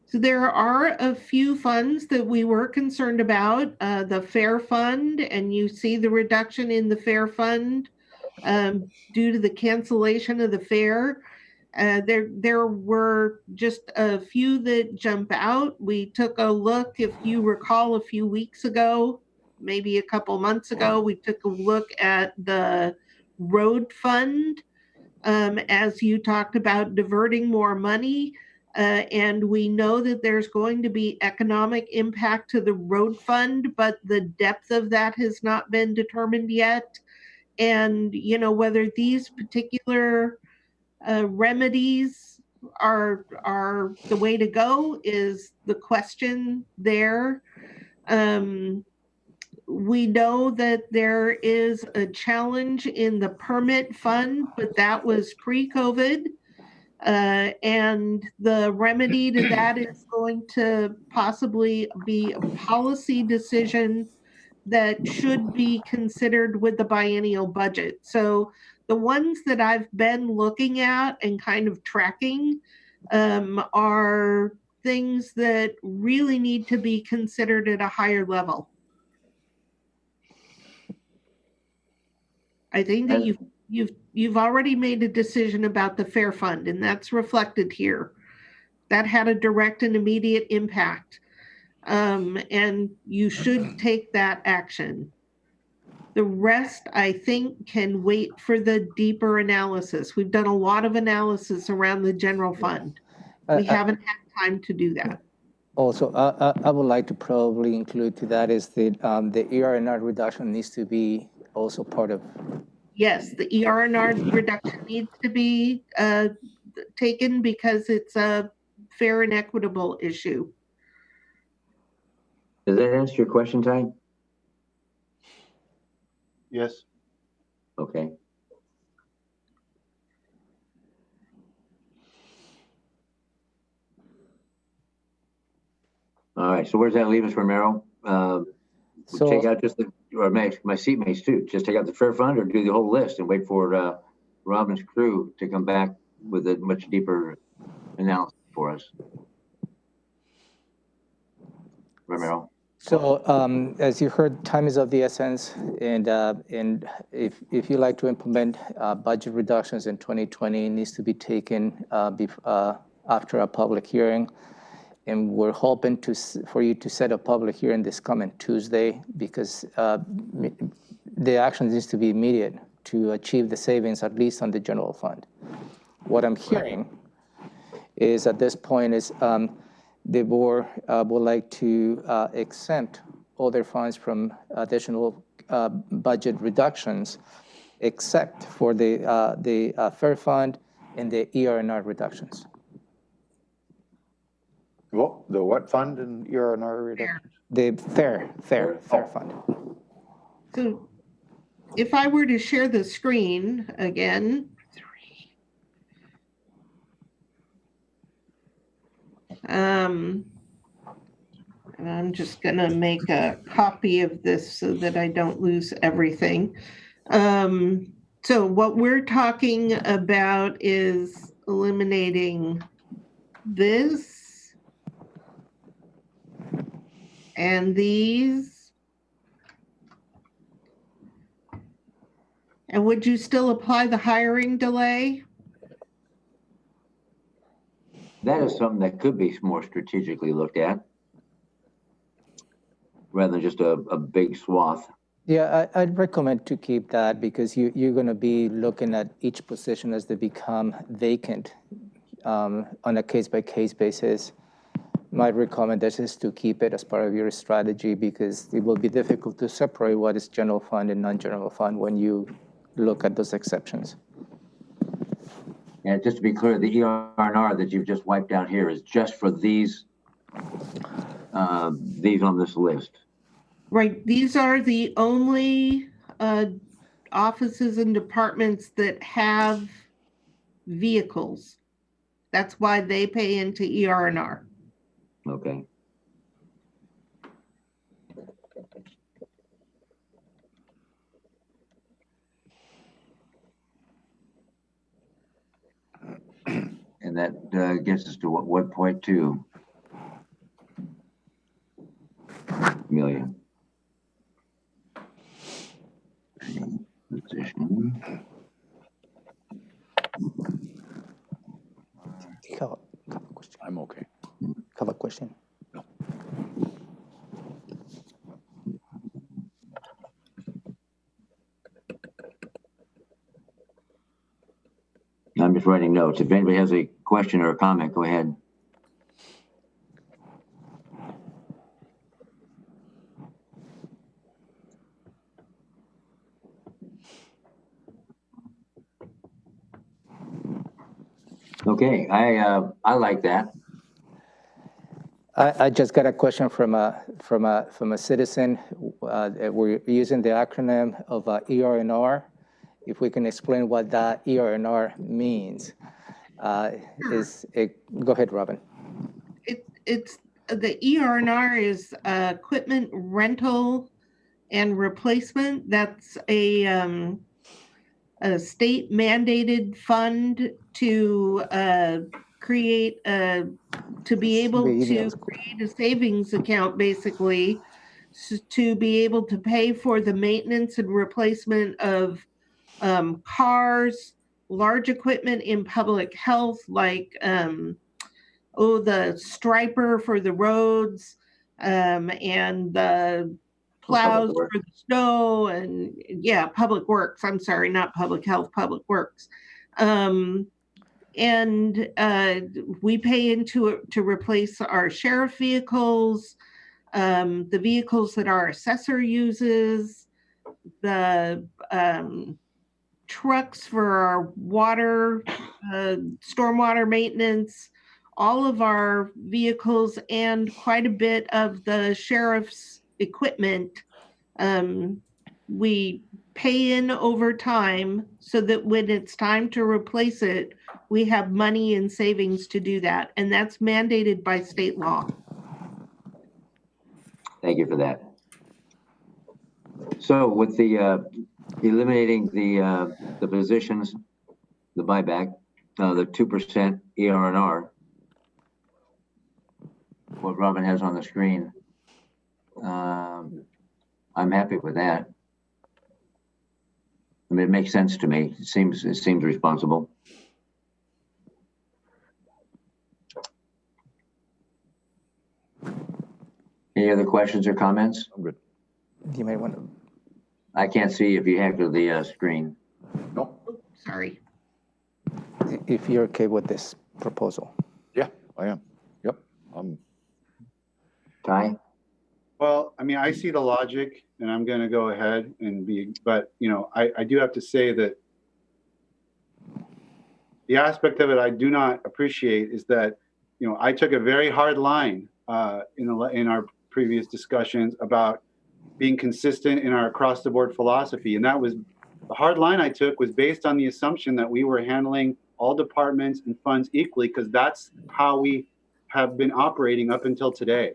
So there are a few funds that we were concerned about, the Fair Fund, and you see the reduction in the Fair Fund due to the cancellation of the fair. There were just a few that jump out. We took a look, if you recall, a few weeks ago, maybe a couple months ago, we took a look at the road fund as you talked about diverting more money. And we know that there's going to be economic impact to the road fund, but the depth of that has not been determined yet. And, whether these particular remedies are the way to go is the question there. We know that there is a challenge in the permit fund, but that was pre-COVID. And the remedy to that is going to possibly be a policy decision that should be considered with the biennial budget. So the ones that I've been looking at and kind of tracking are things that really need to be considered at a higher level. I think that you've already made a decision about the Fair Fund, and that's reflected here. That had a direct and immediate impact, and you should take that action. The rest, I think, can wait for the deeper analysis. We've done a lot of analysis around the general fund. We haven't had time to do that. Also, I would like to probably include to that is the ER&R reduction needs to be also part of. Yes, the ER&R reduction needs to be taken because it's a fair and equitable issue. Does that answer your question, Ty? Yes. Okay. All right, so where's that leave us, Romero? So Take out just or my seatmates too, just take out the fair fund or do the whole list and wait for Robin's crew to come back with a much deeper analysis for us. Romero. So as you heard, time is of the essence, and if you like to implement budget reductions in 2020, it needs to be taken after a public hearing. And we're hoping for you to set a public hearing this coming Tuesday, because the action needs to be immediate to achieve the savings, at least on the general fund. What I'm hearing is at this point is the board would like to exempt other funds from additional budget reductions, except for the fair fund and the ER&R reductions. Well, the what fund and ER&R reductions? The fair fund. So if I were to share the screen again, and I'm just gonna make a copy of this so that I don't lose everything. So what we're talking about is eliminating this and these. And would you still apply the hiring delay? That is something that could be more strategically looked at, rather than just a big swath. Yeah, I'd recommend to keep that, because you're going to be looking at each position as they become vacant on a case-by-case basis. My recommendation is to keep it as part of your strategy, because it will be difficult to separate what is general fund and non-general fund when you look at those exceptions. And just to be clear, the ER&R that you've just wiped out here is just for these on this list. Right, these are the only offices and departments that have vehicles. That's why they pay into ER&R. Okay. And that gets us to what point two? Million. Position. Have a question? I'm okay. Have a question? No. I'm just writing notes. If anybody has a question or a comment, go ahead. Okay, I like that. I just got a question from a citizen. We're using the acronym of ER&R. If we can explain what that ER&R means. Go ahead, Robin. It's the ER&R is equipment rental and replacement. That's a state mandated fund to create to be able to create a savings account, basically, to be able to pay for the maintenance and replacement of cars, large equipment in public health, like the striper for the roads, and the plows for the snow, and public works. I'm sorry, not public health, public works. And we pay into it to replace our sheriff vehicles, the vehicles that our assessor uses, the trucks for our water, stormwater maintenance, all of our vehicles, and quite a bit of the sheriff's equipment. We pay in over time so that when it's time to replace it, we have money and savings to do that. And that's mandated by state law. Thank you for that. So with the eliminating the positions, the buyback, the 2% ER&R, what Robin has on the screen. I'm happy with that. I mean, it makes sense to me. It seems responsible. Any other questions or comments? I'm good. You may want to, I can't see if you hacked the screen. Nope. Sorry. if you're okay with this proposal. Yeah, I am. Yep. Ty? Well, I mean, I see the logic and I'm going to go ahead and but you know, I do have to say that the aspect of it I do not appreciate is that, you know, I took a very hard line in our previous discussions about being consistent in our across the board philosophy. And that was the hard line I took was based on the assumption that we were handling all departments and funds equally, because that's how we have been operating up until today.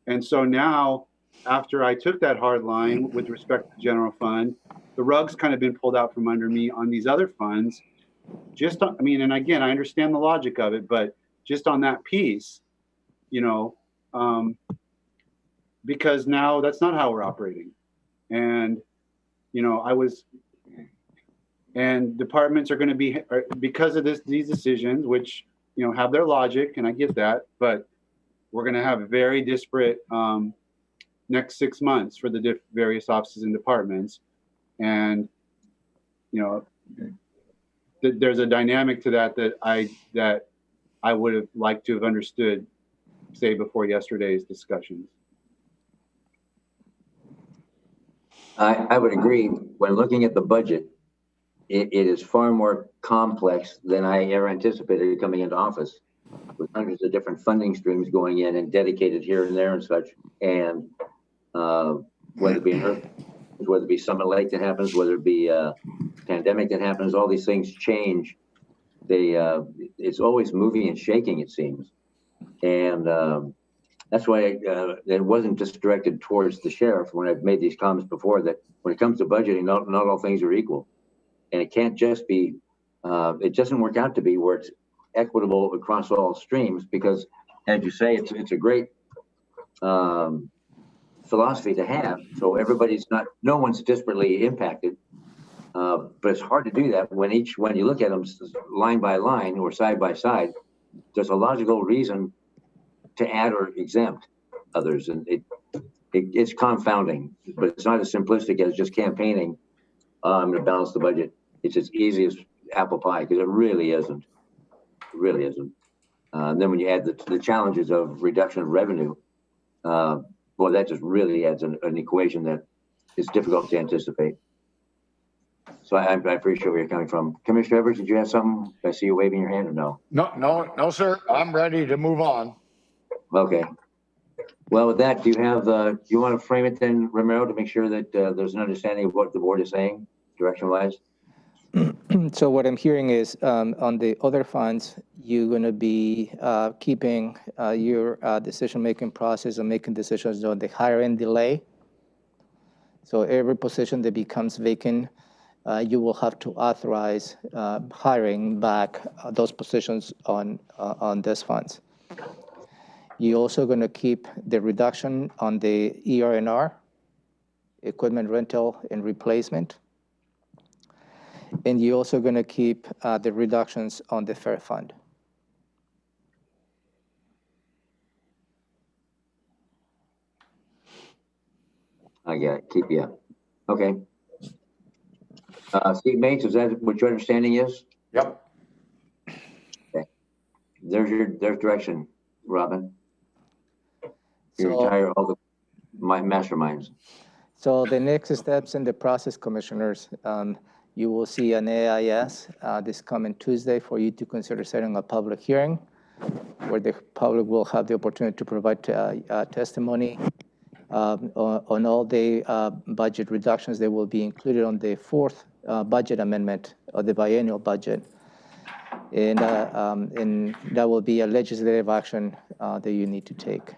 And so now, after I took that hard line with respect to the general fund, the rug's kind of been pulled out from under me on these other funds. Just, I mean, and again, I understand the logic of it, but just on that piece, you know, because now that's not how we're operating. And, you know, and departments are going to be, because of these decisions, which, you know, have their logic, and I get that, but we're going to have very disparate next 6 months for the various offices and departments. And, you know, there's a dynamic to that I would have liked to have understood, say, before yesterday's discussions. I would agree. When looking at the budget, it is far more complex than I ever anticipated coming into office, with hundreds of different funding streams going in and dedicated here and there and such. And whether it be an earth, whether it be Summit Lake that happens, whether it be a pandemic that happens, all these things change. It's always moving and shaking, it seems. And that's why it wasn't just directed towards the sheriff when I've made these comments before, that when it comes to budgeting, not all things are equal. And it can't just be, it doesn't work out to be where it's equitable across all streams, because as you say, it's a great philosophy to have. So everybody's no one's disparately impacted. But it's hard to do that when you look at them line by line or side by side, there's a logical reason to add or exempt others. And it's confounding, but it's not as simplistic as just campaigning. I'm going to balance the budget. It's as easy as apple pie, because it really isn't. It really isn't. And then when you add the challenges of reduction of revenue, well, that just really adds an equation that is difficult to anticipate. So I appreciate where you're coming from. Commissioner Evers, did you have something? I see you waving your hand, or no? No, sir. I'm ready to move on. Okay. Well, with that, do you want to frame it then, Romero, to make sure that there's an understanding of what the board is saying, direction-wise? So what I'm hearing is on the other funds, you're going to be keeping your decision-making process and making decisions on the hiring delay. So every position that becomes vacant, you will have to authorize hiring back those positions on these funds. You're also going to keep the reduction on the ER&R, equipment rental and replacement. And you're also going to keep the reductions on the fair fund. I get it. Yeah. Okay. Steve Mates, is that what your understanding is? Yep. Okay. There's direction, Robin. You So- retire all my masterminds. So the next steps in the process, commissioners, you will see an AIS this coming Tuesday for you to consider setting a public hearing where the public will have the opportunity to provide testimony on all the budget reductions that will be included on the fourth budget amendment of the biennial budget. And that will be a legislative action that you need to take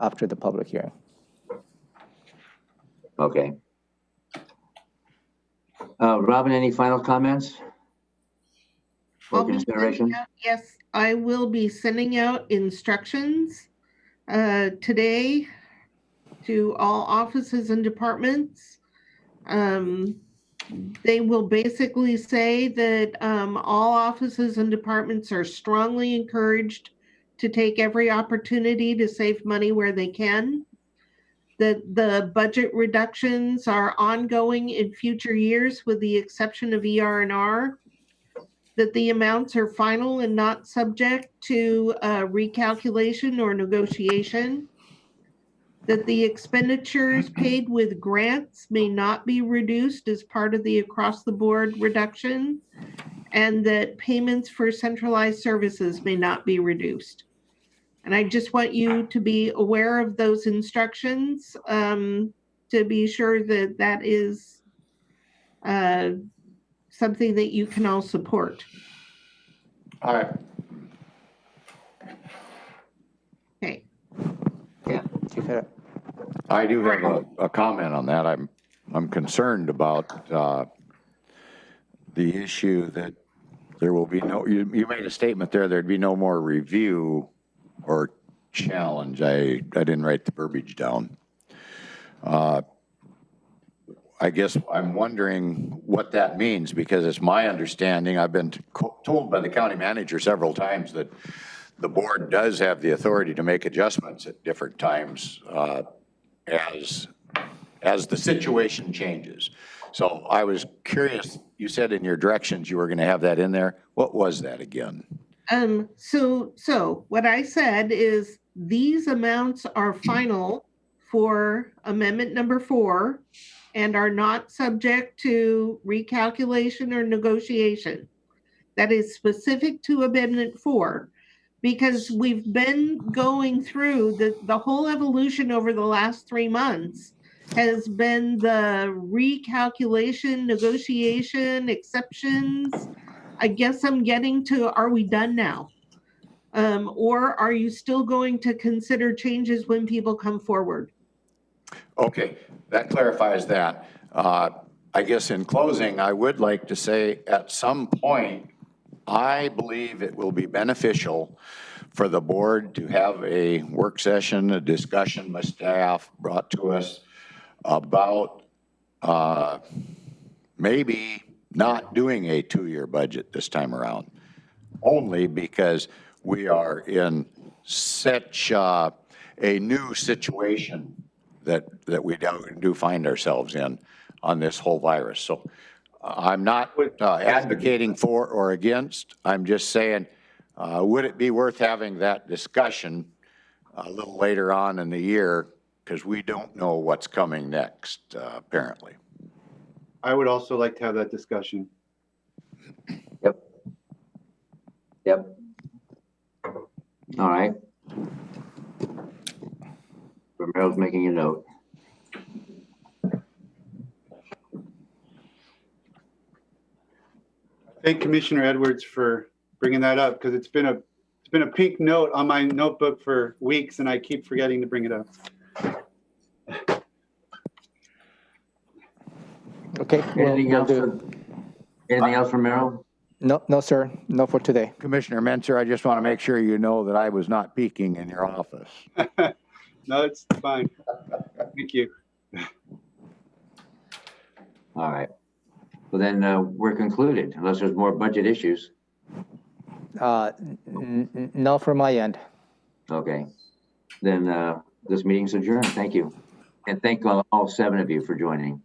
after the public hearing. Okay. Robin, any final comments? for I'll be sending consideration? out- Yes, I will be sending out instructions today to all offices and departments. They will basically say that all offices and departments are strongly encouraged to take every opportunity to save money where they can. That the budget reductions are ongoing in future years with the exception of ER&R. That the amounts are final and not subject to recalculation or negotiation. That the expenditures paid with grants may not be reduced as part of the across-the-board reduction, and that payments for centralized services may not be reduced. And I just want you to be aware of those instructions to be sure that that is something that you can all support. All right. Okay. Chief Herrera. I do have a comment on that. I'm concerned about the issue that there will be no, you made a statement there, there'd be no more review or challenge. I didn't write the verbiage down. I guess I'm wondering what that means, because it's my understanding, I've been told by the county manager several times that the board does have the authority to make adjustments at different times as the situation changes. So I was curious, you said in your directions you were going to have that in there. What was that again? So what I said is these amounts are final for amendment number 4 and are not subject to recalculation or negotiation. That is specific to amendment 4, because we've been going through the whole evolution over the last 3 months has been the recalculation, negotiation, exceptions. I guess I'm getting to, are we done now? Or are you still going to consider changes when people come forward? Okay, that clarifies that. I guess in closing, I would like to say at some point, I believe it will be beneficial for the board to have a work session, a discussion by staff brought to us about maybe not doing a 2-year budget this time around, only because we are in such a new situation that we do find ourselves in on this whole virus. So I'm not advocating for or against. I'm just saying, would it be worth having that discussion a little later on in the year? Because we don't know what's coming next, apparently. I would also like to have that discussion. Yep. All right. Romero's making a note. Thank Commissioner Edwards for bringing that up, because it's been a pink note on my notebook for weeks and I keep forgetting to bring it up. Okay. Anything we'll else? do- Anything else, Romero? No, sir. No for today. Commissioner Menzer, I just want to make sure you know that I was not peeking in your office. No, it's fine. Thank you. All right. Well, then we're concluded, unless there's more budget issues. No from my end. Okay. Then this meeting's adjourned. Thank you. And thank all 7 of you for joining.